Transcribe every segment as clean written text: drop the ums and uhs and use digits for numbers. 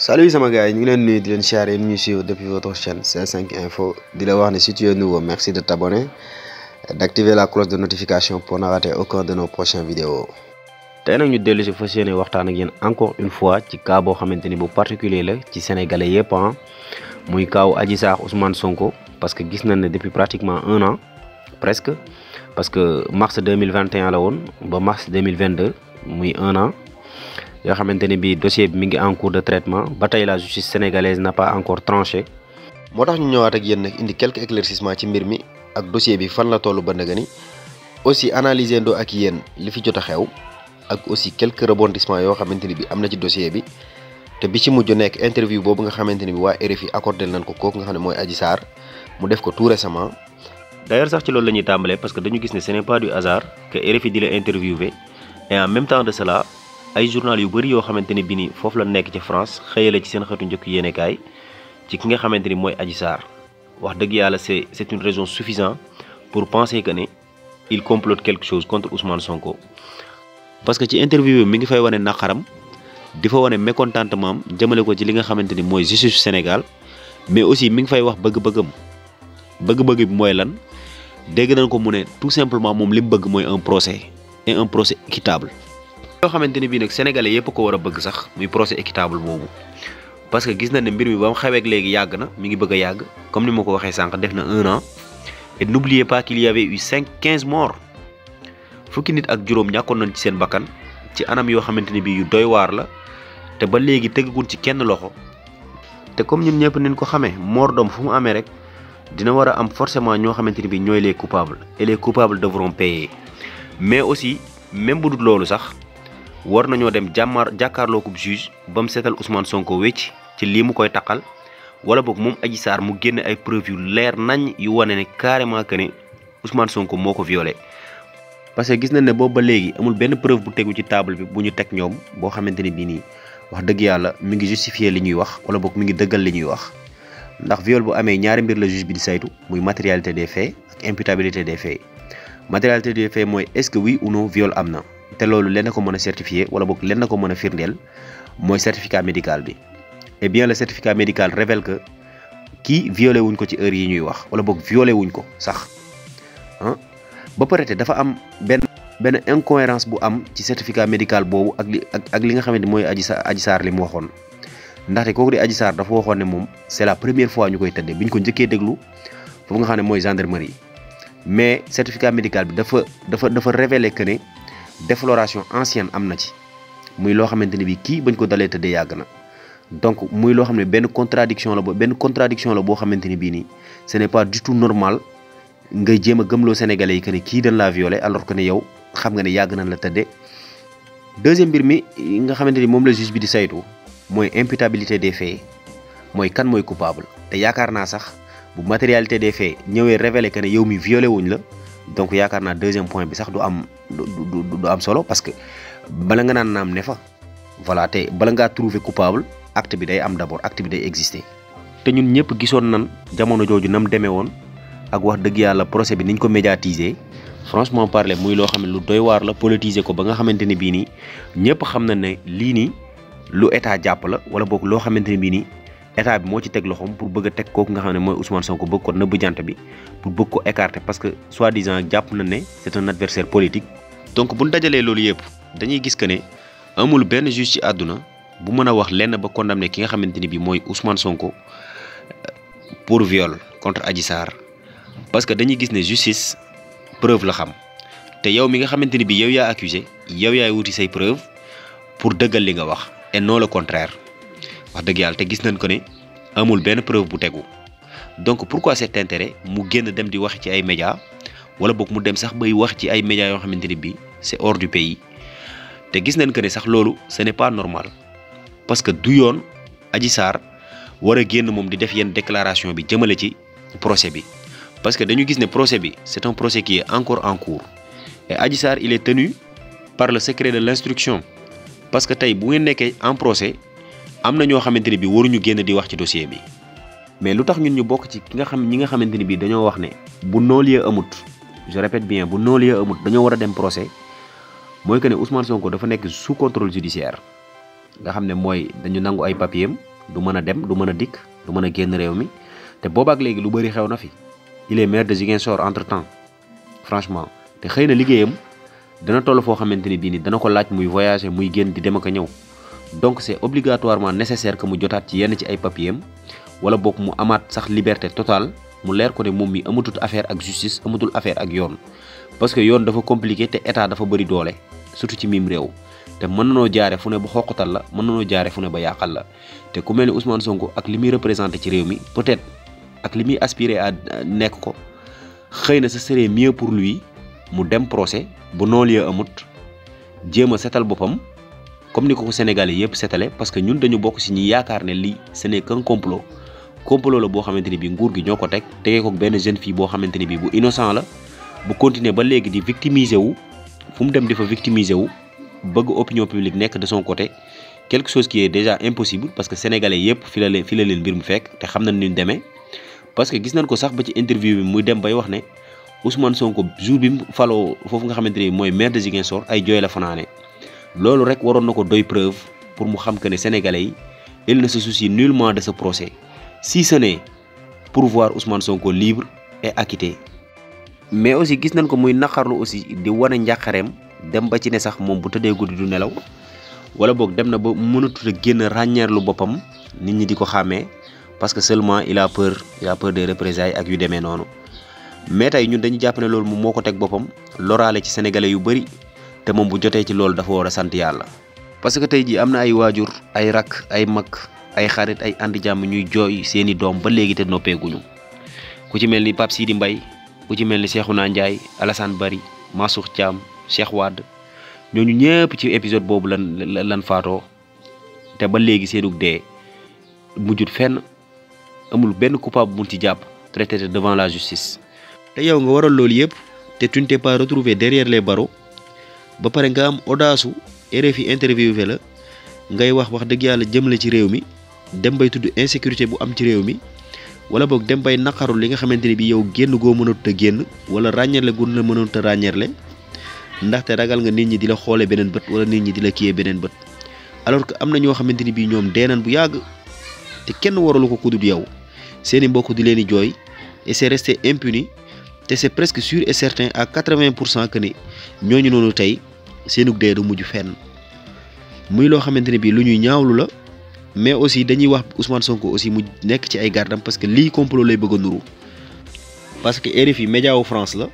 Salut sama gars yi ñu ngi leen nuyu di leen siyaare ñu suivre depuis votre chaîne C5 Info di la wax ne si tu es nouveau merci de t'abonner d'activer la cloche de notification pour ne rater aucun de nos prochaines vidéos. tey nag ñu dellu si fas yéene waxtaan ak yéen encore une fois ci cas boo xamante ni bu particulier la ci sénégalais yëpp muy kaaw Adji Sarr Ousmane Sonko parce que gis nañ ne depuis pratiquement un an presque parce que mars 2021 la woon ba mars 2022 muy un an. yoo xamante ne bii dossier bi mi ngi en cours de traitement ba tey la justice sénégalaise n'a pas encore tranché. moo tax ñu ñëwaat ak yéen nag indi quelques éclaircissements ci mbir mi ak dossier bi fan la tollu ba nga ni aussi analyser ndoo ak yéen li fi jot a xew ak aussi quelques rebondissements yoo xamante ni bi am na ci dossier bi te bi ci mujj nekk interview boobu nga xamante ni bi waa RFI accordé nañ ko kooku nga xam ne mooy Adji Sarr mu def ko tout récemment. d'ailleurs sax ci loolu la ñuy tàmbalee parce que dañu gis ne ce n'est pas du hasard que RFI di la interviewé et en même temps de cela. ay journal yu bëri yoo xamante ni bi ni foofu la nekk ci France xëyale ci seen xëtu njëkk yéenekaay ci ki nga xamante ni mooy Adji Sarr wax dëgg yàlla c'est une raison suffisante pour penser que ne il complote quelque chose contre Ousmane Sonko. parce que ci interview bi mi ngi fay wane naqaram di fa wane mécontentement am jëmale ko ci li nga xamante ni mooy justice Sénégal mais aussi mi ngi fay wax bëgg-bëggam bëgg-bëgg bi mooy lan dégg nañ ko mu ne tout simplement moom li mu bëgg mooy un procès et un procès équitable. yoo xamante ni bii nag sénégalais yëpp ko war a bëgg sax muy procès équitable boobu parce que gis na ne mbir mi ba mu xeweek léegi yàgg na mi ngi bëgg a yàgg comme ni ma ko waxee sànq def na un an et n'oubliez pas qu'il y avait eu 15 morts fukki nit ak juróom ñàkkoon nañ ci seen bakkan ci anam yoo xamante ni bii yu doy waar la te ba léegi tegagun ci kenn loxo te comme ñun ñëpp nañ ko xamee mort d'homme fu mu amee rek dina war a am forcément ñoo xamante ni bii ñooy les coupables et les coupables devront payer mais aussi même bu dul loolu sax. war nañoo dem jàkkaarloo ko juge ba mu seetal Ousmane Sonko wecc ci lii mu koy taqal wala boog moom Adji Sarr mu génne ay preuves yu leer nañ yu wane ne carrément que ne Ousmane Sonko moo ko violé. parce que gis nañ ne boobu ba léegi amul benn preuve bu tegu ci table bi bu ñu teg ñoom boo xamante ni bii nii wax dëgg yàlla mi ngi justifier li ñuy wax wala boog mi ngi dëggal li ñuy wax ndax viol bu amee ñaari mbir la juge bi di saytu muy matérialité des faits ak imputabilité des faits matérialité des faits mooy est-ce que oui ou non viol am na. te loolu lenn ko mën a certifié wala boog lenn ko mën a firndeel mooy certificat médical bi et bien le certificat médical révèle que kii violé wuñ ko ci heure yi ñuy wax wala boog violé wuñ ko sax ba pare te dafa am benn incohérence bu am ci certificat médical boobu ak li nga xamante mooy Adji Sarr li mu waxoon ndaxte kooku di Adji Sarr dafa waxoon ne moom c'est la première fois ñu koy tëddee bi ñu ko njëkkee déglu foofu nga xam ne mooy gendarmerie mais certificat médical bi dafa révélé que ne défloration ancienne am na ci muy loo xamante ni bi kii bañ ko dalee tëddee yàgg na donc muy loo xam ne benn contradiction la boo xamante ni bii nii ce n'est pas du tout normal ngay jéem a gëmloo sénégalais yi que ne kii dañ laa violé alors que ne yow xam nga ne yàgg nañ la tëddee. deuxième mbir mi nga xamante ni moom la juge bi di saytu mooy imputabilité des faits mooy kan mooy coupable te yaakaar naa sax bu matérialité des faits ñëwee révélé que ne yow mi violé wuñ la. donc yaakaar naa deuxième point bi sax du am solo parce que bala nga naan naam ne fa voilà te bala ngaa trouver coupable acte bi day am d'abord acte bi day exister. te ñun ñëpp gisoon nan jamono jooju nam demee woon ak wax dëgg yàlla procès bi niñ ko médiatiser franchement parler muy loo xam ne lu doy waar la politiser ko ba nga xamante ni bii nii ñëpp xam na ne lii nii lu état jàpp la wala boog loo xamante ni bii nii. état bi moo ci teg loxoom pour bëgg a teg kooku nga xam ne mooy Ousmane Sonko bëgg ko nëbb jant bi pour bëgg ko écarter parce que soi-disant jàpp na ne c'est un adversaire politique. donc bu ñu dajalee loolu yëpp dañuy gis que ne amul benn juge ci àdduna bu mën a wax lenn ba condamné ki nga xamante ni bii mooy Ousmane Sonko pour viol contre Adji Sarr parce que dañuy gis ne justice preuve la xam te yow mi nga xamante ni bii yow yaa accusé yow yaay wuti say preuve pour dëggal li nga wax et non le contraire. wax dëgg yàlla te gis nañ ko ne amul benn preuve bu tegu donc pourquoi cet intérêt mu génn dem di wax ci ay médias wala boog mu dem sax bay wax ci ay médias yoo xamante ni bii c'est hors du pays te gis nañ ko ne sax loolu ce n'est pas normal parce que du yoon Adji Sarr war a génn moom di def yenn déclaration bi jëmale ci procès bi parce que dañu gis ne procès bi c'est un procès qui est encore en cours et Adji Sarr il est tenu par le secret de l'instruction parce que tey bu ngeen nekkee en procès. am na ñoo xamante ni bi waruñu génn di wax ci dossier bi mais lu tax ñun ñu bokk ci ñi nga xamante ni bi dañoo wax ne bu non-lieu amut je répète bien bu non-lieu amut dañoo war a dem procès mooy que ne Ousmane Sonko dafa nekk sous contrôle judiciaire nga xam ne mooy dañu nangu ay papiers du mën a dem du mën a dikk du mën a génn réew mi te boobaak léegi lu bëri xew na fi il est maire de Ziguinchor entre temps franchement te xëy na liggéeyam dana toll foo xamante ni bii ni dana ko laaj muy voyager muy génn di dem ak a ñëw donc c'est obligatoirement nécessaire que mu jotaat ci yenn ci ay papiers am wala boog mu amaat sax liberté totale mu leer ko ne moom mi amatul affaire ak justice amatul affaire ak yoon parce que yoon dafa compliqué te état dafa bëri doole surtout ci mim réew te mën nanoo jaare fu ne ba xoqatal la mën nanoo jaare fu ne ba yàqal la te ku mel ni Ousmane Sonko ak li muy représenté ci réew mi peut-être ak li muy aspiré à nekk ko xëy na ce serait mieux pour lui mu dem procès bu non-lieu amut jéem a setal boppam comme ni ko Sénégalais yëpp setale parce que ñun dañu bokk ci ñi yaakaar ne lii ce n'est qu'un complot la boo xamante ni bi nguur gi ñoo ko teg tegee ko benn jeune fille boo xamante ni bi bu innocent la bu continuer ba léegi di victimiser wu fu mu dem di fa victimiser wu bëgg opinion publique nekk de son côté quelque chose qui est déjà impossible parce que sénégalais yëpp fi la leen mbir mu fekk te xam nañ ni ñu demee parce que gis nañ ko sax ba ci interview bi muy dem bay wax ne Ousmane Sonko jour bi mu faloo foofu nga xamante ni mooy maire de Ziguinchor ay jooy la fanaane loolu rek waroon na ko doy preuve pour mu xam que ne sénégalais yi il ne se soucie nullement de ce procès si ce n'est pour voir Ousmane Sonko libre et acquitté. mais aussi gis nañ ko muy naqarlu aussi di wane njàqareem dem ba ci ne sax moom bu tëddee guddi du nelaw wala boog dem na ba mënatut a génn ràññeerlu boppam nit ñi di ko xàmmee parce que seulement il a peur des représailles ak yu demee noonu mais tey ñun dañu jàpp ne loolu moom moo ko teg boppam loraale ci sénégalais yu bëri te moom bu jotee ci loolu dafa war a sant yàlla. parce que tey jii am na ay waajur ay rak ay mag ay xarit ay andi jàmm ñuy jooy seeni doom ba léegi te noppeeguñu ku ci mel ni Pape Sidi Mbaye ku ci mel ni Cheikhouna Ndiaye Alassane Bari Mansour Thiam Cheikh Wade ñooñu ñëpp ci épisode boobu lan faatoo te ba léegi seenug dee mujjut fenn amul benn coupable bu mu ci jàpp traité devant la justice. te yow nga waral loolu yëpp te tu ne t'es pas retrouvé derrière les barreaux ba pare nga am audace RFI interviewé la ngay wax dëgg yàlla jëmale ci réew mi dem bay tudd insécurité bu am ci réew mi wala boog dem bay naqaru li nga xamante ni bi yow génn goo mënatut a génn wala ràññeerle gu la mënatut a ràññeerle ndaxte ragal nga nit ñi di la xoolee beneen bët wala nit ñi di la kiyee beneen bët alors que am na ñoo xamante ni bii ñoom dee nañ bu yàgg te kenn waralu ko kudut yow seeni mbokk di leen di jooy et c'est resté impuni te c'est presque sûr et certain à 80% que ni ñooñu noonu tey seenug dee du mujj fenn muy loo xamante ne bii lu ñuy ñaawlu la mais aussi dañuy wax Ousmane Sonko aussi mu nekk ci ay gardam parce que lii complot lay bëgg a nuru parce que RFI média wu France la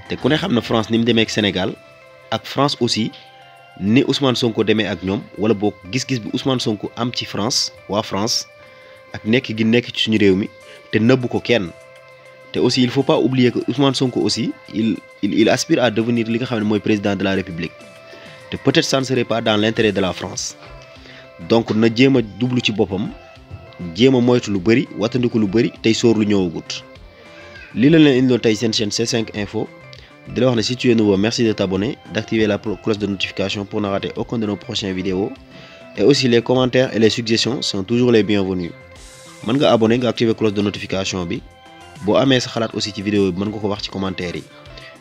te ku ne xam na France ni mu demee ak Sénégal ak France aussi ni Ousmane Sonko demee ak ñoom wala boog gis-gis bi Ousmane Sonko am ci France waa France ak nekk gi nekk ci suñu réew mi te nëbbu ko kenn te aussi il faut pas oublier que Ousmane Sonko aussi il aspire à devenir li nga xam ne mooy président de la République te peut-être ça ne serait pas dans l'intérêt de la France donc na jéem a jublu ci boppam jéem a moytu lu bëri wattandiku lu bëri tey sóor lu ñëwagut lii la leen indiloon tey seen chaîne C5 Info di la wax ne si tu es nouveau merci de t'abonner d'activer la cloche de notification pour ne rater aucun de nos prochaines vidéos et aussi les commentaires et les suggestions sont toujours les bienvenus mën nga abonné nga activer cloche de notification bi boo amee sa xalaat aussi ci vidéo bi mën nga ko wax ci commentaire yi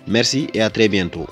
merci et à très bientôt.